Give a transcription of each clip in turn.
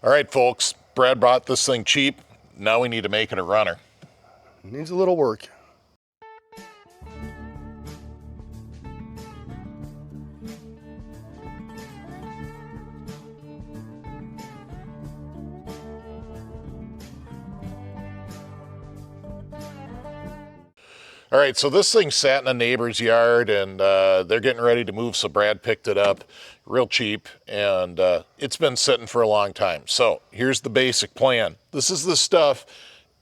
All right, folks, Brad bought this thing cheap. Now we need to make it a runner. Needs a little work. All right, so this thing sat in a neighbor's yard, and they're getting ready to move, so Brad picked it up real cheap, and it's been sitting for a long time. So here's the basic plan. This is the stuff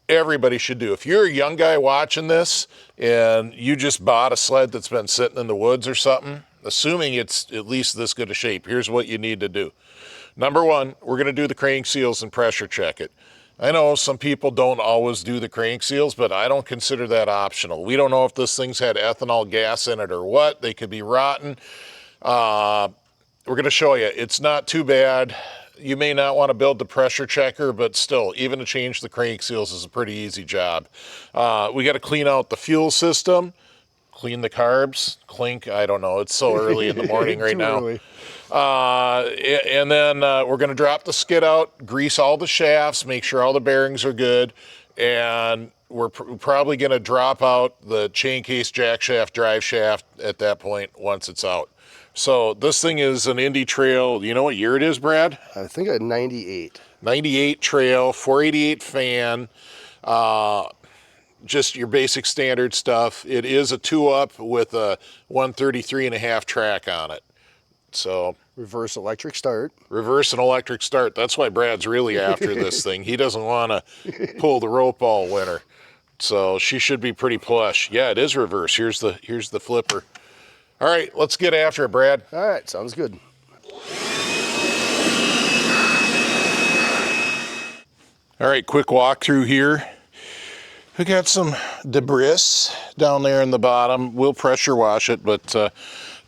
everybody should do. If you're a young guy watching this and you just bought a sled that's been sitting in the woods or something, assuming it's at least this good a shape, here's what you need to do. Number one, we're going to do the crank seals and pressure check it. I know some people don't always do the crank seals, but I don't consider that optional. We don't know if this thing's had ethanol gas in it or what. They could be rotten. We're going to show you. It's not too bad. You may not want to build the pressure checker, but still, even to change the crank seals is a pretty easy job. We got to clean out the fuel system, clean the carbs, clink, I don't know. It's so early in the morning right now. Early. And then we're going to drop the skid out, grease all the shafts, make sure all the bearings are good, and we're probably going to drop out the chain case, jack shaft, drive shaft at that point once it's out. So this thing is an Indy trail. You know what year it is, Brad? I think I had 98. 98 trail, 488 fan, just your basic standard stuff. It is a 2-up with a 133.5 track on it. So Reverse electric start. reverse and electric start. That's why Brad's really after this thing. He doesn't want to pull the rope all winter. So she should be pretty plush. Yeah, it is reverse. Here's the flipper. All right, let's get after it, Brad. All right, sounds good. All right, quick walkthrough here. We got some debris down there in the bottom. We'll pressure wash it, but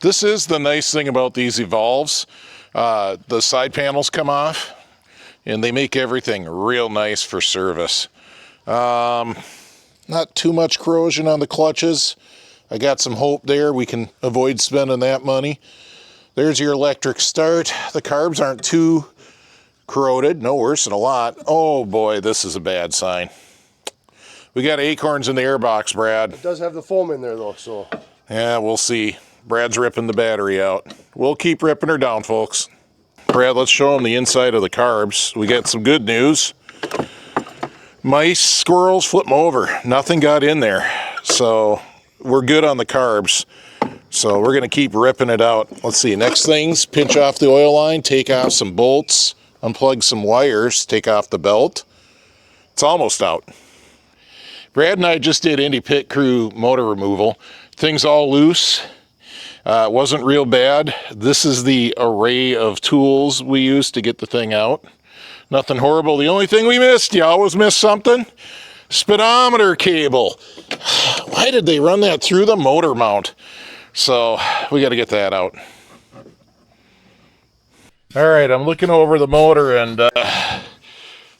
this is the nice thing about these Evolves. The side panels come off, and they make everything real nice for service. Not too much corrosion on the clutches. I got some hope there. We can avoid spending that money. There's your electric start. The carbs aren't too corroded. No worse than a lot. Oh boy, this is a bad sign. We got acorns in the airbox, Brad. It does have the foam in there though, so. Yeah, we'll see. Brad's ripping the battery out. We'll keep ripping her down, folks. Brad, let's show them the inside of the carbs. We got some good news. Mice, squirrels, flip them over. Nothing got in there. So we're good on the carbs. So we're going to keep ripping it out. Let's see. Next things, pinch off the oil line, take off some bolts, unplug some wires, take off the belt. It's almost out. Brad and I just did Indy Pit Crew motor removal. Things all loose. It wasn't real bad. This is the array of tools we used to get the thing out. Nothing horrible. The only thing we missed, you always miss something, speedometer cable. Why did they run that through the motor mount? So we got to get that out. All right, I'm looking over the motor, and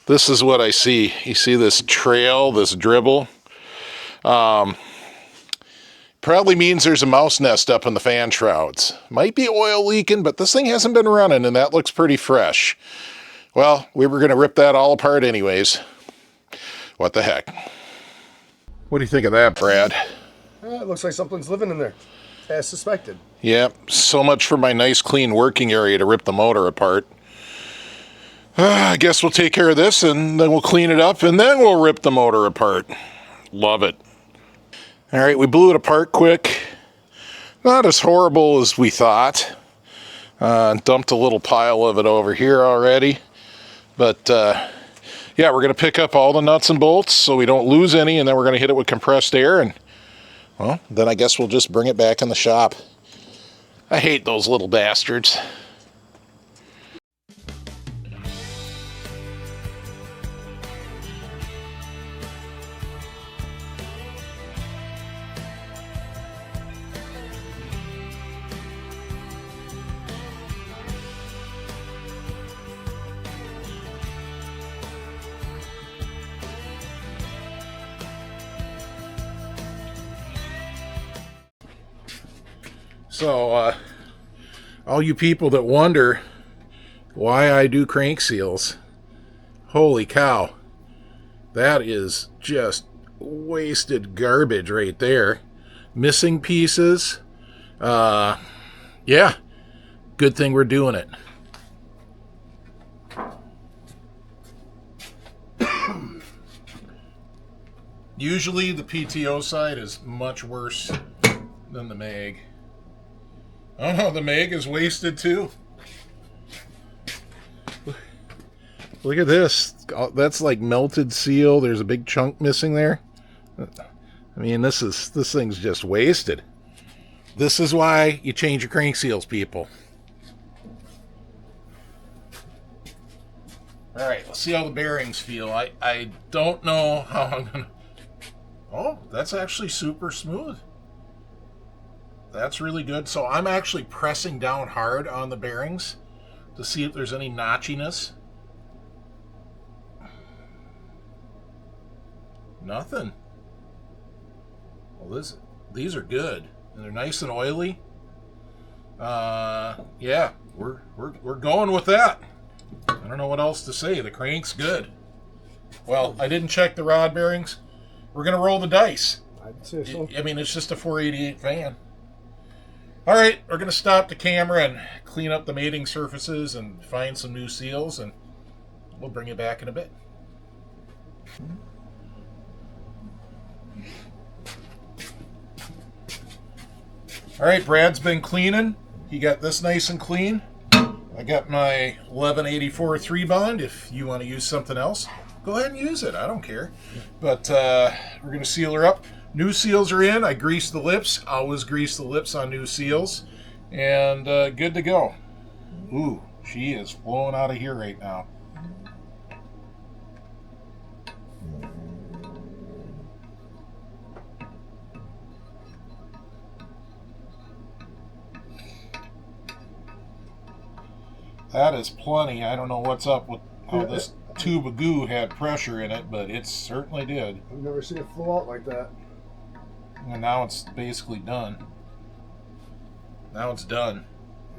this is what I see. You see this trail, this dribble? Probably means there's a mouse nest up in the fan shrouds. Might be oil leaking, but this thing hasn't been running, and that looks pretty fresh. Well, we were going to rip that all apart anyways. What the heck? What do you think of that, Brad? It looks like something's living in there, as suspected. Yeah, so much for my nice clean working area to rip the motor apart. I guess we'll take care of this, and then we'll clean it up, and then we'll rip the motor apart. Love it. All right, we blew it apart quick. Not as horrible as we thought. Dumped a little pile of it over here already. But yeah, we're going to pick up all the nuts and bolts so we don't lose any, and then we're going to hit it with compressed air, and well, then I guess we'll just bring it back in the shop. I hate those little bastards. So, all you people that wonder why I do crank seals, Holy cow. That is just wasted garbage right there. Missing pieces. Yeah. Good thing we're doing it. Usually the PTO side is much worse than the mag. Oh no, the mag is wasted too. Look at this. That's like melted seal. There's a big chunk missing there. I mean, this thing's just wasted. This is why you change your crank seals, people. All right, let's see how the bearings feel. I don't know how I'm gonna. Oh, that's actually super smooth. That's really good. So I'm actually pressing down hard on the bearings to see if there's any notchiness. Nothing. Well, these are good, and they're nice and oily. Yeah, we're going with that. I don't know what else to say. The crank's good. Well, I didn't check the rod bearings. We're gonna roll the dice. I'd say so. I mean, it's just a 488 fan. All right, we're gonna stop the camera and clean up the mating surfaces and find some new seals, and we'll bring you back in a bit. All right, Brad's been cleaning. He got this nice and clean. I got my 1184 3-bond. If you want to use something else, go ahead and use it. I don't care. But we're going to seal her up. New seals are in. I greased the lips. Always grease the lips on new seals. And good to go. Ooh, she is flowing out of here right now. That is plenty. I don't know what's up with how this tube of goo had pressure in it, but it certainly did. I've never seen it flow out like that. And now it's basically done. Now it's done.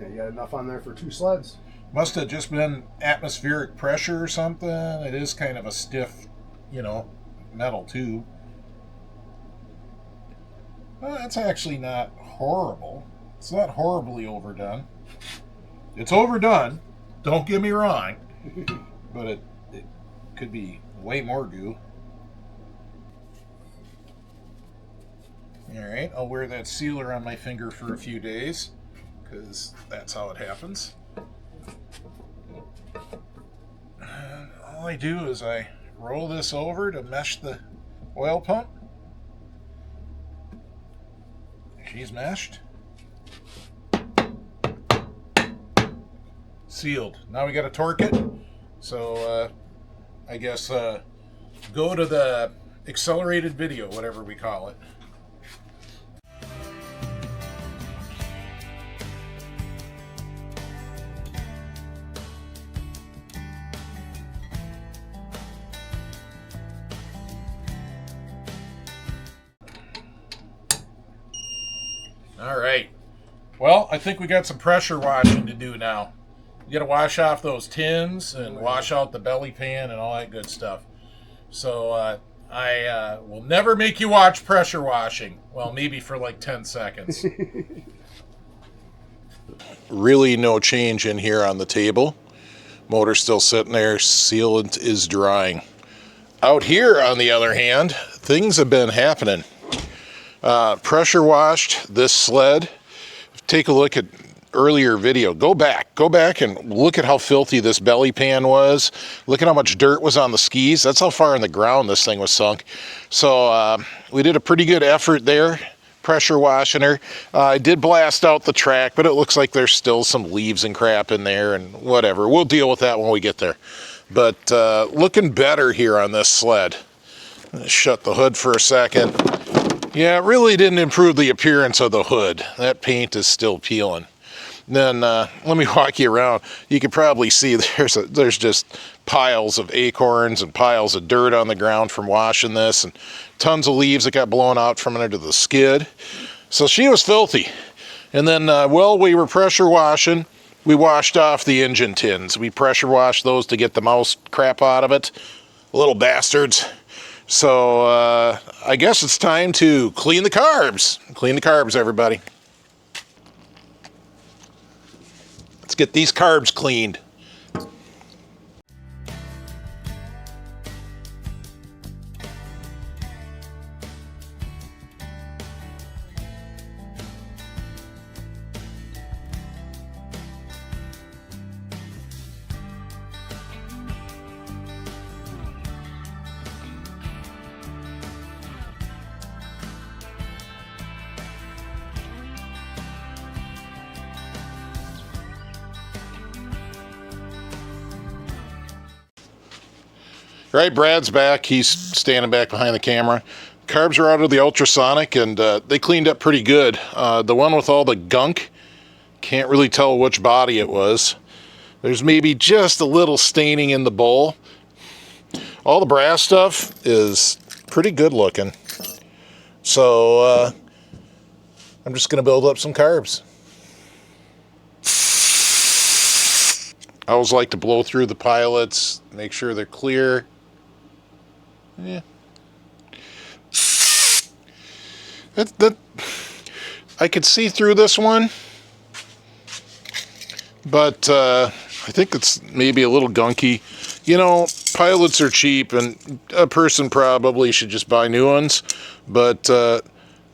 Yeah, you got enough on there for 2 sleds. Must have just been atmospheric pressure or something. It is kind of a stiff, metal tube. Well, that's actually not horrible. It's not horribly overdone. It's overdone, don't get me wrong, but it could be way more goo. All right, I'll wear that sealer on my finger for a few days, because that's how it happens. And all I do is I roll this over to mesh the oil pump. She's meshed. Sealed. Now we got to torque it. So I guess go to the accelerated video, whatever we call it. All right. Well, I think we got some pressure washing to do now. You got to wash off those tins and wash out the belly pan and all that good stuff. So I will never make you watch pressure washing. Well, maybe for like 10 seconds. Really no change in here on the table. Motor's still sitting there. Sealant is drying. Out here, on the other hand, things have been happening. Pressure washed this sled. Take a look at earlier video. Go back and look at how filthy this belly pan was. Look at how much dirt was on the skis. That's how far in the ground this thing was sunk. So we did a pretty good effort there, pressure washing her. I did blast out the track, but it looks like there's still some leaves and crap in there and whatever. We'll deal with that when we get there. But looking better here on this sled. Shut the hood for a second. Yeah, it really didn't improve the appearance of the hood. That paint is still peeling. Then let me walk you around. You can probably see there's just piles of acorns and piles of dirt on the ground from washing this, and tons of leaves that got blown out from under the skid. So she was filthy. And then while we were pressure washing, we washed off the engine tins. We pressure washed those to get the mouse crap out of it. Little bastards. So I guess it's time to clean the carbs. Clean the carbs, everybody. Let's get these carbs cleaned. Right, Brad's back. He's standing back behind the camera. Carbs are out of the ultrasonic, and they cleaned up pretty good. The one with all the gunk, can't really tell which body it was. There's maybe just a little staining in the bowl. All the brass stuff is pretty good looking. So I'm just going to build up some carbs. I always like to blow through the pilots, make sure they're clear. Yeah. I could see through this one, but I think it's maybe a little gunky. You know, pilots are cheap, and a person probably should just buy new ones. But,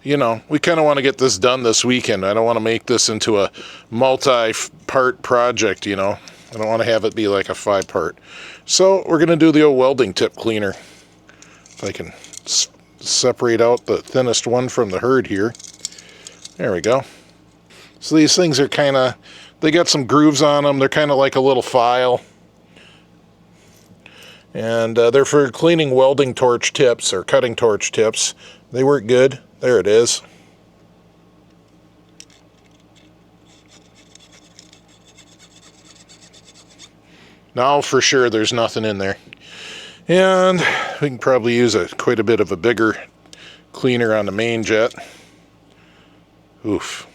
you know, we kind of want to get this done this weekend. I don't want to make this into a multi-part project, you know. I don't want to have it be like a 5-part. So we're going to do the old welding tip cleaner. If I can separate out the thinnest one from the herd here. There we go. So these things are kind of, they got some grooves on them. They're kind of like a little file. And they're for cleaning welding torch tips or cutting torch tips. They work good. There it is. Now for sure there's nothing in there. And we can probably use quite a bit of a bigger cleaner on the main jet. Oof.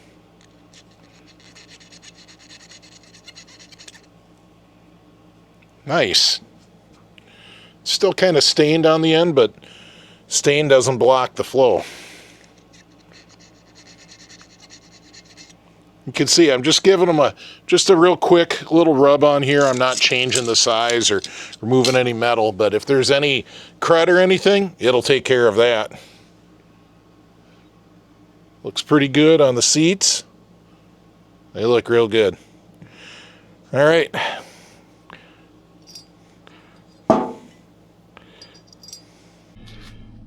Nice. Still kind of stained on the end, but stain doesn't block the flow. You can see I'm just giving them just a real quick little rub on here. I'm not changing the size or removing any metal, but if there's any crud or anything, it'll take care of that. Looks pretty good on the seats. They look real good. All right.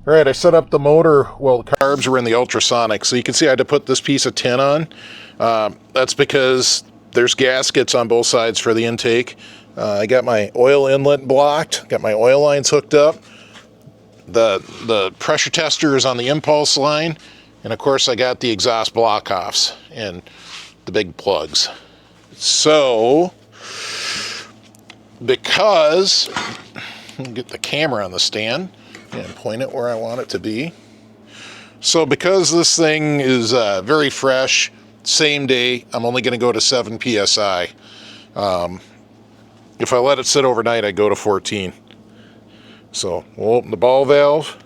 All right, I set up the motor while the carbs were in the ultrasonic. So you can see I had to put this piece of tin on. That's because there's gaskets on both sides for the intake. I got my oil inlet blocked, got my oil lines hooked up. The pressure tester is on the impulse line. And of course I got the exhaust block offs and the big plugs. So, because, I'll get the camera on the stand and point it where I want it to be. So because this thing is very fresh, same day, I'm only going to go to 7 PSI. If I let it sit overnight, I go to 14. So we'll open the ball valve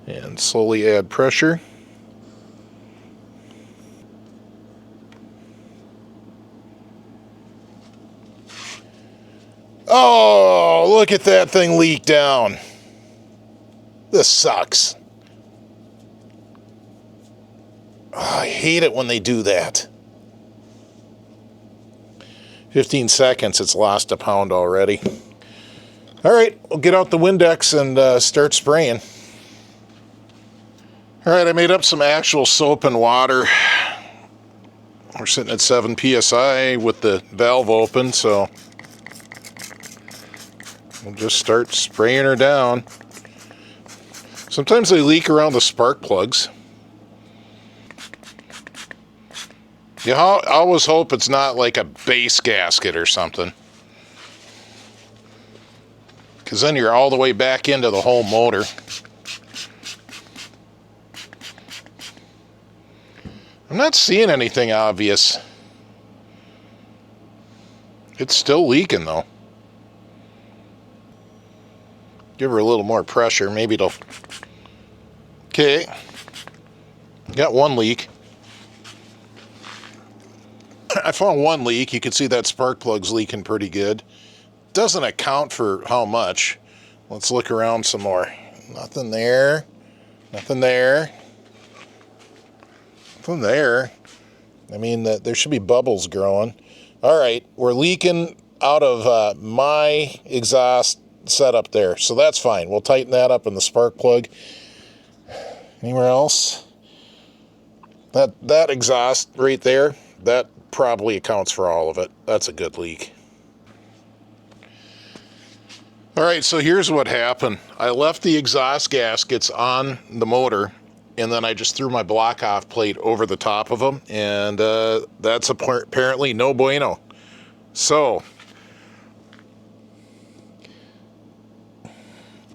and slowly add pressure. Oh, look at that thing leak down. This sucks. Oh, I hate it when they do that. 15 seconds, it's lost a pound already. All right, we'll get out the Windex and start spraying. All right, I made up some actual soap and water. We're sitting at 7 PSI with the valve open, so we'll just start spraying her down. Sometimes they leak around the spark plugs. You always hope it's not like a base gasket or something, because then you're all the way back into the whole motor. I'm not seeing anything obvious. It's still leaking though. Give her a little more pressure, maybe it'll... Okay. Got one leak. I found one leak. You can see that spark plug's leaking pretty good. Doesn't account for how much. Let's look around some more. Nothing there. Nothing there. Nothing there. I mean, there should be bubbles growing. All right, we're leaking out of my exhaust setup there, so that's fine. We'll tighten that up in the spark plug. Anywhere else? That exhaust right there, that probably accounts for all of it. That's a good leak. All right, so here's what happened. I left the exhaust gaskets on the motor, and then I just threw my block off plate over the top of them, and that's apparently no bueno. So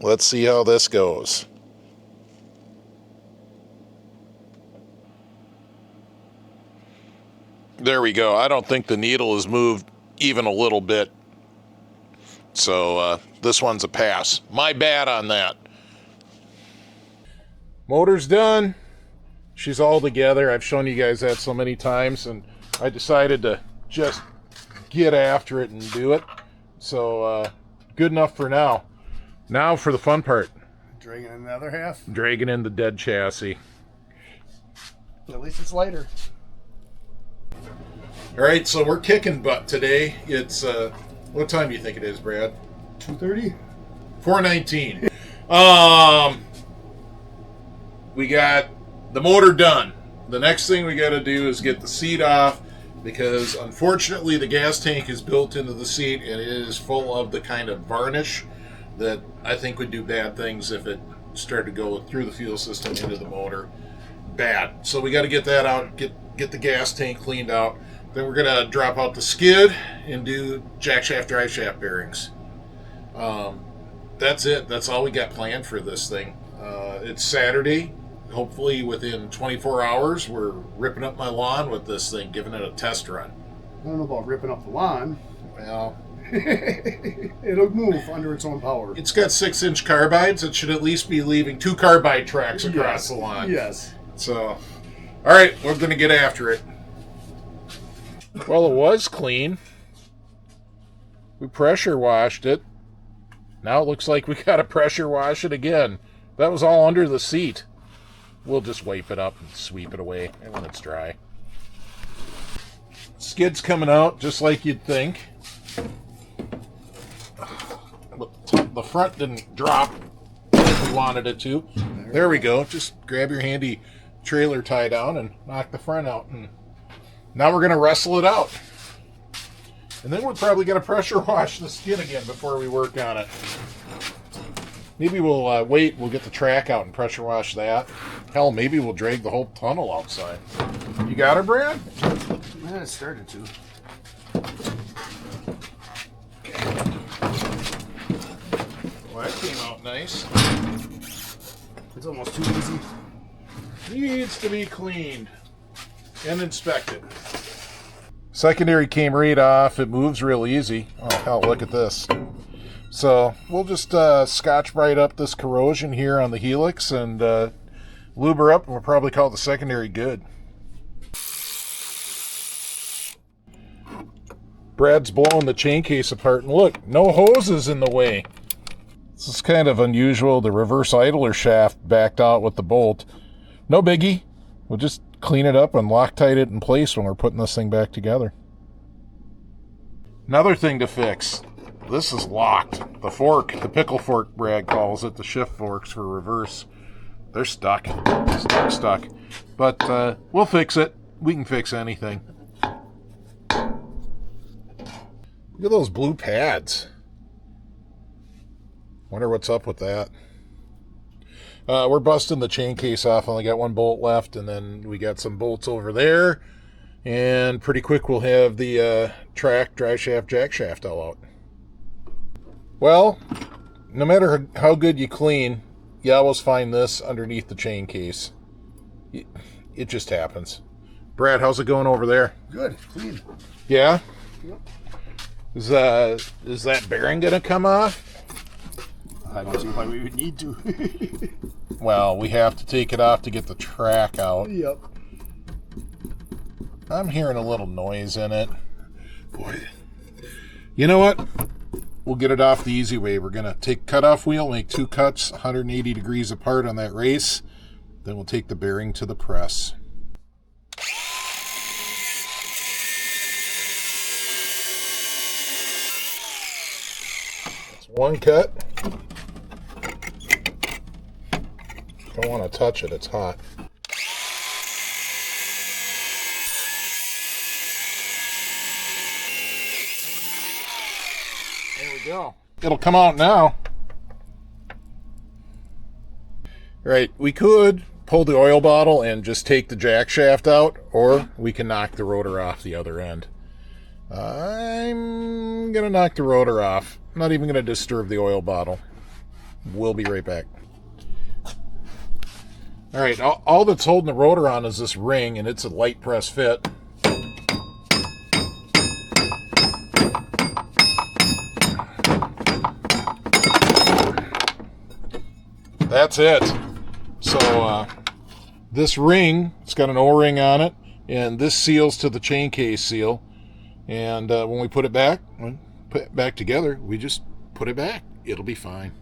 let's see how this goes. There we go. I don't think the needle has moved even a little bit. So this one's a pass. My bad on that. Motor's done. She's all together. I've shown you guys that so many times, and I decided to just get after it and do it. So good enough for now. Now for the fun part. Dragging in the other half. Dragging in the dead chassis. At least it's lighter. All right, so we're kicking butt today. It's what time do you think it is, Brad? 2:30. 4:19. We got the motor done. The next thing we got to do is get the seat off, because unfortunately the gas tank is built into the seat and it is full of the kind of varnish that I think would do bad things if it started to go through the fuel system into the motor. Bad. So we got to get that out, get the gas tank cleaned out. Then we're going to drop out the skid and do jack shaft, drive shaft bearings. That's it. That's all we got planned for this thing. It's Saturday. Hopefully within 24 hours, we're ripping up my lawn with this thing, giving it a test run. I don't know about ripping up the lawn. Well, it'll move under its own power. It's got 6-inch carbides. It should at least be leaving 2 carbide tracks across the lawn. Yes. So, all right, we're going to get after it. Well, it was clean. We pressure washed it. Now it looks like we got to pressure wash it again. That was all under the seat. We'll just wipe it up and sweep it away when it's dry. Skid's coming out just like you'd think. The front didn't drop like we wanted it to. There we go. Just grab your handy trailer tie down and knock the front out. And now we're going to wrestle it out. And then we're probably going to pressure wash the skid again before we work on it. Maybe we'll wait. We'll get the track out and pressure wash that. Hell, maybe we'll drag the whole tunnel outside. You got her, Brad? Yeah, it started to. Well, that came out nice. It's almost too easy. Needs to be cleaned and inspected. Secondary came right off. It moves real easy. Oh, hell, look at this. So we'll just Scotch-Brite up this corrosion here on the helix and lube her up, and we'll probably call the secondary good. Brad's blowing the chain case apart, and look, no hoses in the way. This is kind of unusual. The reverse idler shaft backed out with the bolt. No biggie. We'll just clean it up and Loctite it in place when we're putting this thing back together. Another thing to fix. This is locked. The fork, the pickle fork, Brad calls it, the shift forks for reverse. They're stuck. Stuck. But we'll fix it. We can fix anything. Look at those blue pads. Wonder what's up with that. We're busting the chain case off. Only got one bolt left, and then we got some bolts over there. And pretty quick we'll have the track, drive shaft, jack shaft all out. Well, no matter how good you clean, you always find this underneath the chain case. It just happens. Brad, how's it going over there? Good, clean. Yeah? Yep. Is that bearing gonna come off? I don't see why we would need to. Well, we have to take it off to get the track out. Yep. I'm hearing a little noise in it. Boy. You know what? We'll get it off the easy way. We're going to take cutoff wheel, make 2 cuts 180 degrees apart on that race. Then we'll take the bearing to the press. That's 1 cut. Don't want to touch it, it's hot. There we go. It'll come out now. Right, we could pull the oil bottle and just take the jack shaft out, or we can knock the rotor off the other end. I'm gonna knock the rotor off. I'm not even gonna disturb the oil bottle. We'll be right back. All right, all that's holding the rotor on is this ring, and it's a light press fit. That's it. So this ring, it's got an O-ring on it, and this seals to the chain case seal. And when we put it back together, we just put it back. It'll be fine.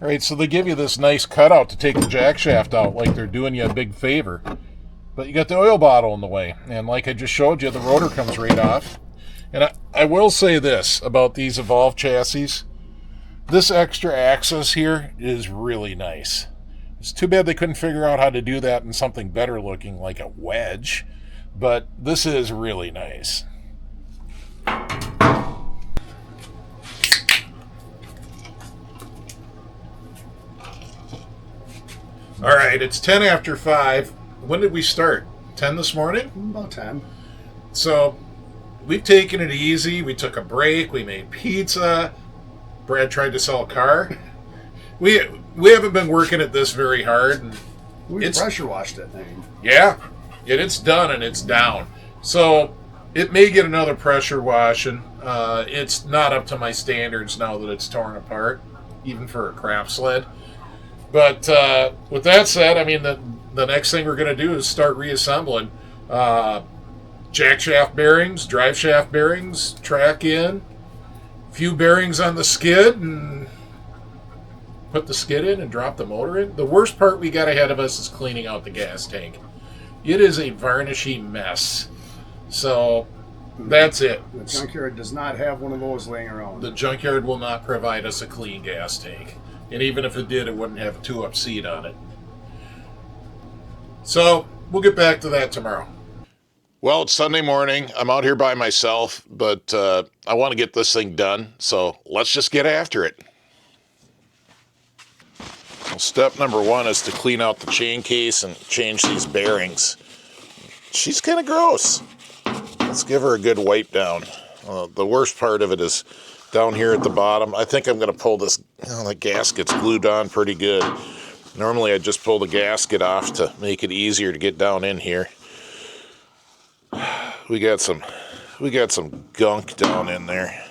All right, so they give you this nice cutout to take the jack shaft out, like they're doing you a big favor. But you got the oil bottle in the way, and like I just showed you, the rotor comes right off. And I will say this about these Evolve chassis. This extra axis here is really nice. It's too bad they couldn't figure out how to do that in something better looking, like a wedge. But this is really nice. All right, it's 10 after 5. When did we start? 10 this morning? About 10. So we've taken it easy. We took a break. We made pizza. Brad tried to sell a car. We haven't been working at this very hard. And We pressure washed that thing. yeah, it's done and it's down. So it may get another pressure washing. It's not up to my standards now that it's torn apart, even for a crap sled. But with that said, I mean, the next thing we're going to do is start reassembling jack shaft bearings, drive shaft bearings, track in, few bearings on the skid, and put the skid in and drop the motor in. The worst part we got ahead of us is cleaning out the gas tank. It is a varnishy mess. So that's it. The junkyard does not have one of those laying around. The junkyard will not provide us a clean gas tank. And even if it did, it wouldn't have a 2-up seat on it. So we'll get back to that tomorrow. Well, it's Sunday morning. I'm out here by myself, but I want to get this thing done. So let's just get after it. Well, step number 1 is to clean out the chain case and change these bearings. She's kind of gross. Let's give her a good wipe down. The worst part of it is down here at the bottom. I think I'm going to pull this. The gasket's glued on pretty good. Normally I just pull the gasket off to make it easier to get down in here. We got some gunk down in there.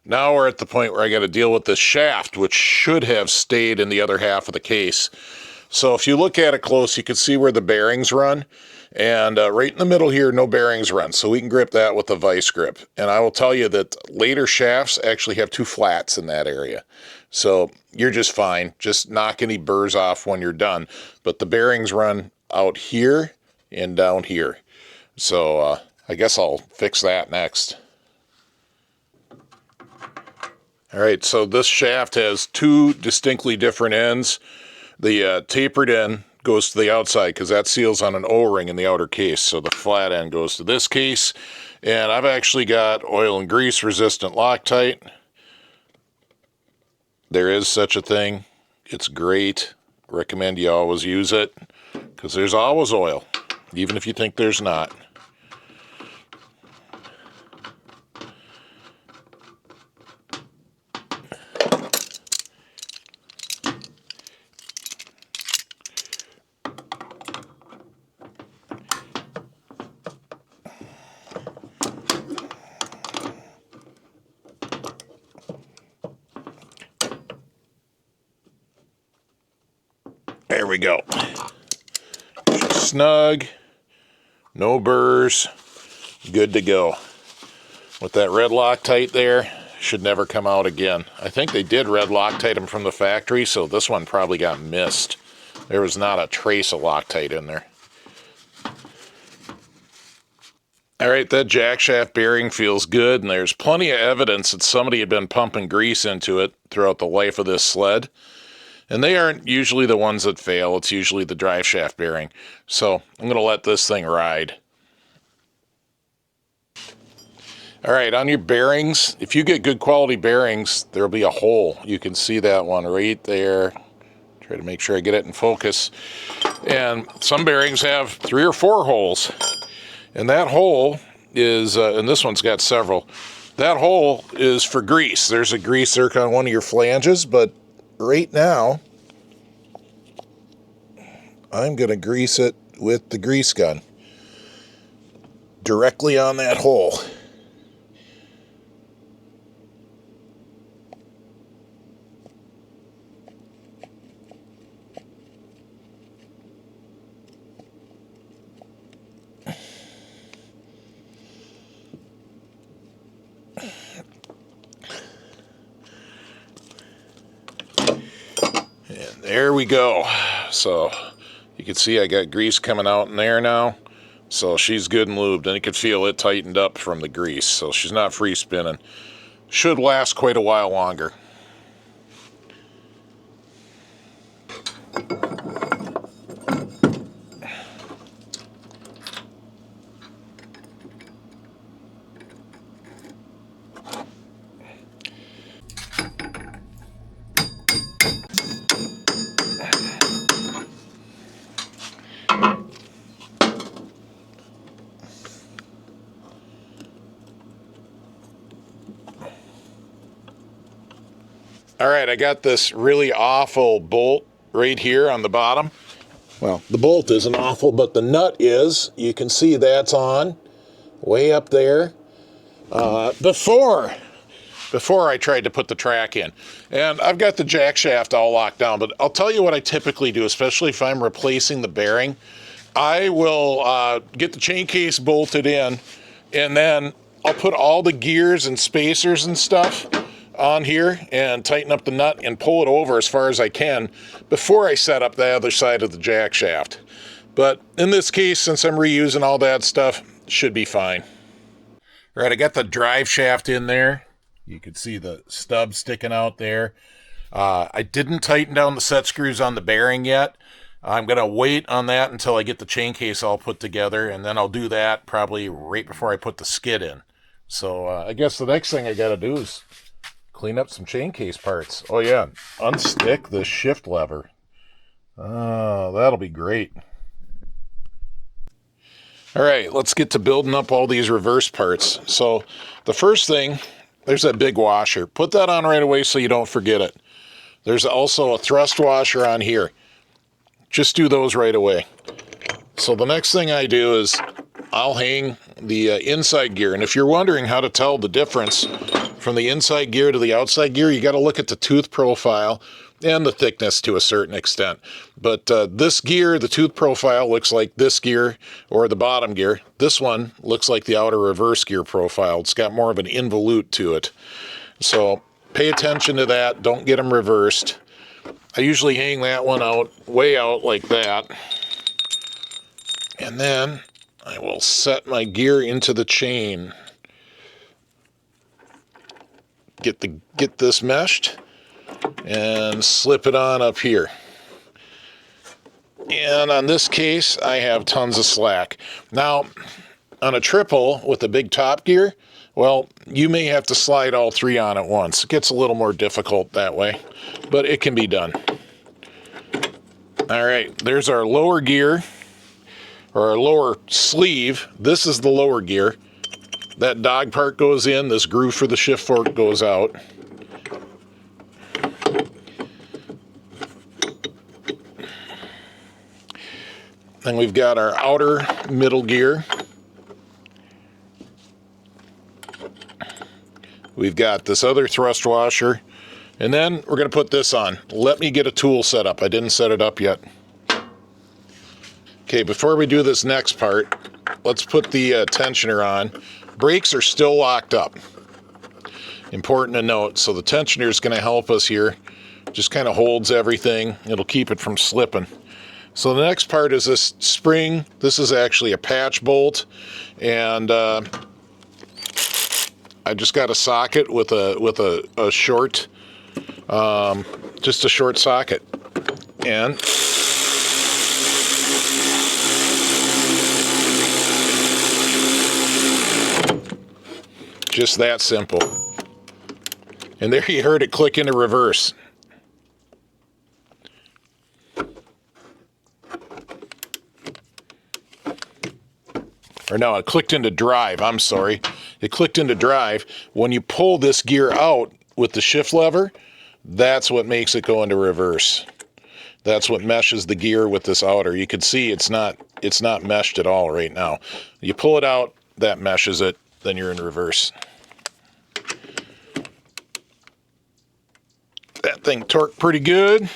Now we're at the point where I got to deal with this shaft, which should have stayed in the other half of the case. So if you look at it close, you can see where the bearings run. And right in the middle here, no bearings run. So we can grip that with a vice grip. And I will tell you that later shafts actually have 2 flats in that area. So you're just fine. Just knock any burrs off when you're done. But the bearings run out here and down here. So I guess I'll fix that next. All right, so this shaft has 2 distinctly different ends. The tapered end goes to the outside because that seals on an O-ring in the outer case. So the flat end goes to this case. And I've actually got oil and grease resistant Loctite. There is such a thing. It's great. Recommend you always use it because there's always oil, even if you think there's not. There we go. She's snug, no burrs, good to go. With that red Loctite there, should never come out again. I think they did red Loctite them from the factory, so this one probably got missed. There was not a trace of Loctite in there. All right, that jack shaft bearing feels good, and there's plenty of evidence that somebody had been pumping grease into it throughout the life of this sled. And they aren't usually the ones that fail. It's usually the drive shaft bearing. So I'm going to let this thing ride. All right, on your bearings, if you get good quality bearings, there'll be a hole. You can see that one right there. Try to make sure I get it in focus. And some bearings have 3 or 4 holes. And that hole is, and this one's got several, that hole is for grease. There's a grease zerk on one of your flanges, but right now, I'm going to grease it with the grease gun directly on that hole. And there we go. So you can see I got grease coming out in there now. So she's good and lubed, and you can feel it tightened up from the grease. So she's not free spinning. Should last quite a while longer. All right, I got this really awful bolt right here on the bottom. Well, the bolt isn't awful, but the nut is. You can see that's on way up there. Before I tried to put the track in. And I've got the jack shaft all locked down, but I'll tell you what I typically do, especially if I'm replacing the bearing. I will get the chain case bolted in, and then I'll put all the gears and spacers and stuff on here and tighten up the nut and pull it over as far as I can before I set up the other side of the jack shaft. But in this case, since I'm reusing all that stuff, should be fine. All right, I got the drive shaft in there. You can see the stub sticking out there. I didn't tighten down the set screws on the bearing yet. I'm going to wait on that until I get the chain case all put together, and then I'll do that probably right before I put the skid in. So I guess the next thing I got to do is clean up some chain case parts. Oh yeah, unstick the shift lever. Oh, that'll be great. All right, let's get to building up all these reverse parts. So the first thing, there's that big washer. Put that on right away so you don't forget it. There's also a thrust washer on here. Just do those right away. So the next thing I do is I'll hang the inside gear. And if you're wondering how to tell the difference from the inside gear to the outside gear, you got to look at the tooth profile and the thickness to a certain extent. But this gear, the tooth profile looks like this gear or the bottom gear. This one looks like the outer reverse gear profile. It's got more of an involute to it. So pay attention to that. Don't get them reversed. I usually hang that one out, way out like that. And then I will set my gear into the chain. Get this meshed and slip it on up here. And on this case, I have tons of slack. Now, on a triple with a big top gear, well, you may have to slide all 3 on at once. It gets a little more difficult that way, but it can be done. All right, there's our lower gear, or our lower sleeve. This is the lower gear. That dog part goes in, this groove for the shift fork goes out. Then we've got our outer middle gear. We've got this other thrust washer. And then we're going to put this on. Let me get a tool set up. I didn't set it up yet. Okay, before we do this next part, let's put the tensioner on. Brakes are still locked up. Important to note. So the tensioner is going to help us here. Just kind of holds everything. It'll keep it from slipping. So the next part is this spring. This is actually a patch bolt, and I just got a socket with a short, just a short socket, and just that simple. And there you heard it click into reverse. Or no, it clicked into drive, I'm sorry. It clicked into drive. When you pull this gear out with the shift lever, that's what makes it go into reverse. That's what meshes the gear with this outer. You can see it's not meshed at all right now. You pull it out, that meshes it, then you're in reverse. That thing torqued pretty good.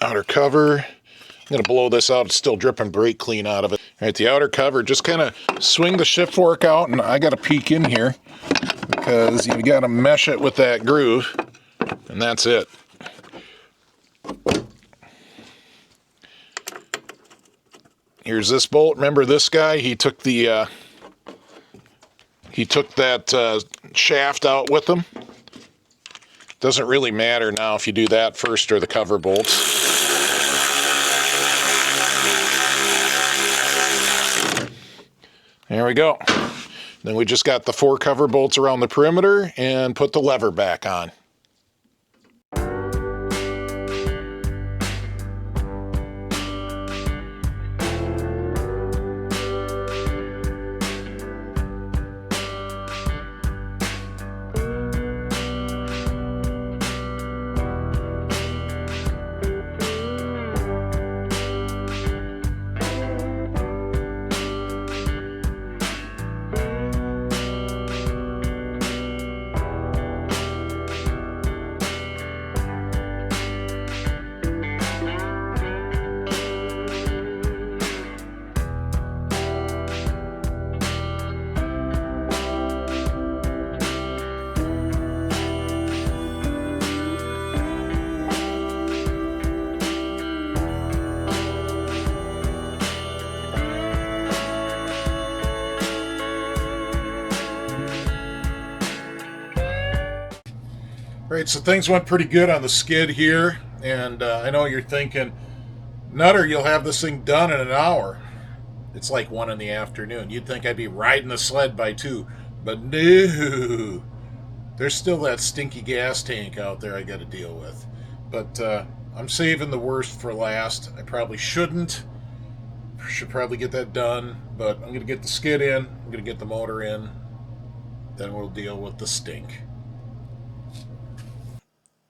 Outer cover. I'm going to blow this out. It's still dripping brake clean out of it. All right, the outer cover, just kind of swing the shift fork out, and I got to peek in here because you got to mesh it with that groove, and that's it. Here's this bolt. Remember this guy? He took that shaft out with him. Doesn't really matter now if you do that first or the cover bolts. There we go. Then we just got the 4 cover bolts around the perimeter and put the lever back on. Right, so things went pretty good on the skid here, and I know you're thinking, Nutter, you'll have this thing done in an hour. It's like 1 in the afternoon. You'd think I'd be riding the sled by 2, but no. There's still that stinky gas tank out there I got to deal with. But I'm saving the worst for last. I probably shouldn't. Should probably get that done, but I'm going to get the skid in, I'm going to get the motor in, then we'll deal with the stink.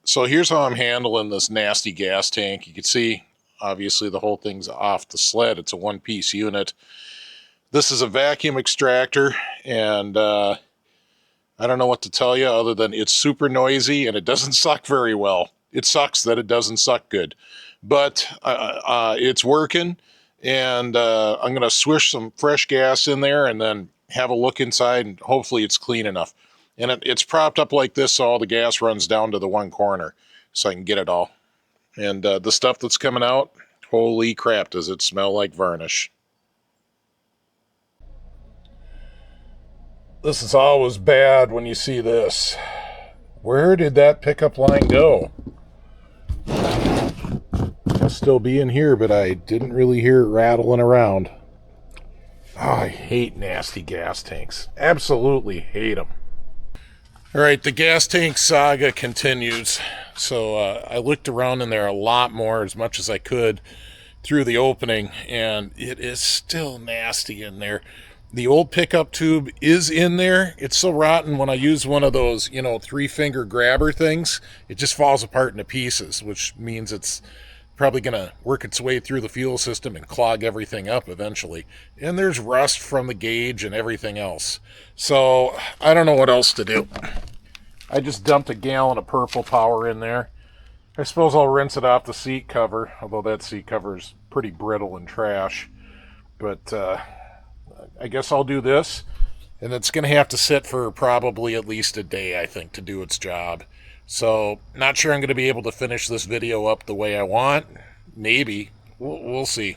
So here's how I'm handling this nasty gas tank. You can see, obviously, the whole thing's off the sled. It's a one-piece unit. This is a vacuum extractor, and I don't know what to tell you other than it's super noisy and it doesn't suck very well. It sucks that it doesn't suck good. But it's working, and I'm going to swish some fresh gas in there and then have a look inside, and hopefully it's clean enough. And it's propped up like this so all the gas runs down to the one corner so I can get it all. And the stuff that's coming out, holy crap, does it smell like varnish. This is always bad when you see this. Where did that pickup line go? It'll still be in here, but I didn't really hear it rattling around. Oh, I hate nasty gas tanks. Absolutely hate them. All right, the gas tank saga continues. So I looked around in there a lot more, as much as I could, through the opening, and it is still nasty in there. The old pickup tube is in there. It's so rotten when I use one of those, 3-finger grabber things, it just falls apart into pieces, which means it's probably going to work its way through the fuel system and clog everything up eventually. And there's rust from the gauge and everything else. So I don't know what else to do. I just dumped a gallon of purple power in there. I suppose I'll rinse it off the seat cover, although that seat cover is pretty brittle and trash. But I guess I'll do this, and it's going to have to sit for probably at least a day, I think, to do its job. So, not sure I'm going to be able to finish this video up the way I want. Maybe. We'll see.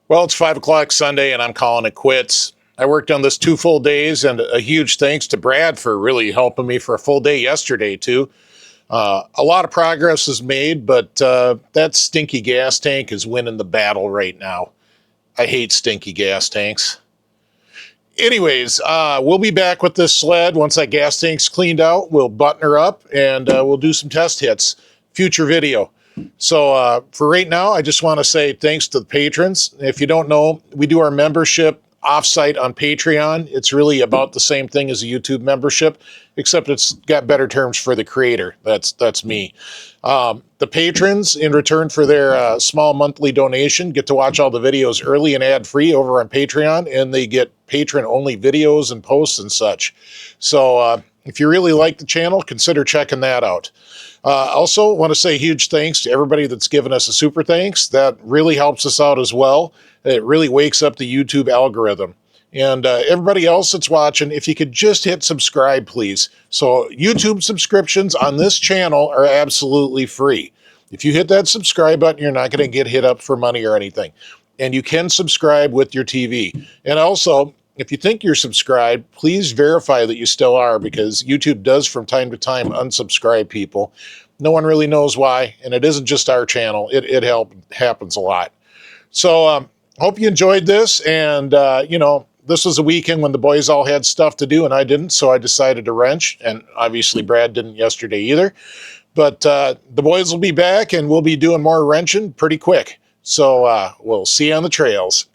Well, it's 5 o'clock Sunday, and I'm calling it quits. I worked on this 2 full days, and a huge thanks to Brad for really helping me for a full day yesterday, too. A lot of progress is made, but that stinky gas tank is winning the battle right now. I hate stinky gas tanks. Anyways, we'll be back with this sled once that gas tank's cleaned out. We'll button her up, and we'll do some test hits. Future video. So for right now, I just want to say thanks to the patrons. If you don't know, we do our membership offsite on Patreon. It's really about the same thing as a YouTube membership, except it's got better terms for the creator. That's me. The patrons, in return for their small monthly donation, get to watch all the videos early and ad-free over on Patreon, and they get patron-only videos and posts and such. So if you really like the channel, consider checking that out. Also, want to say huge thanks to everybody that's given us a super thanks. That really helps us out as well. It really wakes up the YouTube algorithm. And everybody else that's watching, if you could just hit subscribe, please. So YouTube subscriptions on this channel are absolutely free. If you hit that subscribe button, you're not going to get hit up for money or anything. And you can subscribe with your TV. And also, if you think you're subscribed, please verify that you still are, because YouTube does from time to time unsubscribe people. No one really knows why, and it isn't just our channel. It happens a lot. So hope you enjoyed this, and you know, this was a weekend when the boys all had stuff to do and I didn't, so I decided to wrench, and obviously Brad didn't yesterday either. But the boys will be back, and we'll be doing more wrenching pretty quick. So we'll see you on the trails.